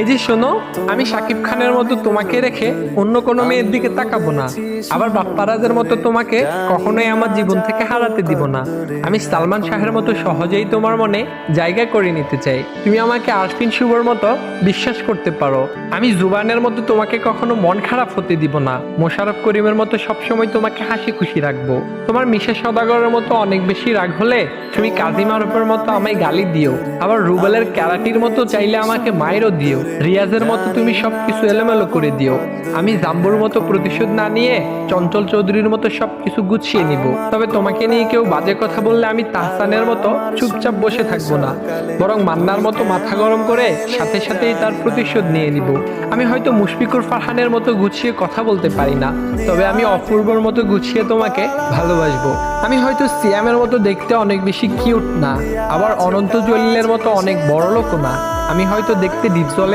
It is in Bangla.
এই যে শোনো, আমি শাকিব খানের মতো তোমাকে রেখে অন্য কোনো মেয়ের দিকে তাকাবো না। আবার বাপ্পারাজের মতো তোমাকে কখনোই আমার জীবন থেকে হারাতে দিব না। আমি সালমান শাহের মতো সহজেই তোমার মনে জায়গা করে নিতে চাই। তুমি আমাকে আরফিন শুভর মতো বিশ্বাস করতে পারো। আমি জুবানের মতো তোমাকে কখনো মন খারাপ হতে দিব না। মোশাররফ করিমের মতো সবসময় তোমাকে হাসি খুশি রাখবো। তোমার মিশা সওদাগরের মতো অনেক বেশি রাগ হলে তুমি কাজী মারুফের মতো আমায় গালি দিও। আবার রুবেলের ক্যারাটির মতো চাইলে আমাকে মায়েরও দিও। রিয়াজের মতো তুমি সবকিছু এলোমেলো করে দিও। আমি জাম্বুর মতো প্রতিশোধ না নিয়ে চঞ্চল চৌধুরীর মতো সবকিছু গুছিয়ে নিব। তবে তোমাকে নিয়ে কেউ বাজে কথা বললে আমি তাহসানের মতো চুপচাপ বসে থাকবো না, বরং মান্নার মতো মাথা গরম করে সাথে সাথেই তার প্রতিশোধ নিয়ে নিব। আমি হয়তো মুশফিকুর ফারহানের মতো গুছিয়ে কথা বলতে পারি না, তবে আমি অপূর্বর মতো গুছিয়ে তোমাকে ভালোবাসবো। আমি হয়তো সিয়ামের মতো দেখতে অনেক বেশি কিউট না, আবার অনন্ত জলিলের মতো অনেক বড় লোকও না। আমি হয়তো দেখতে ডিপজলের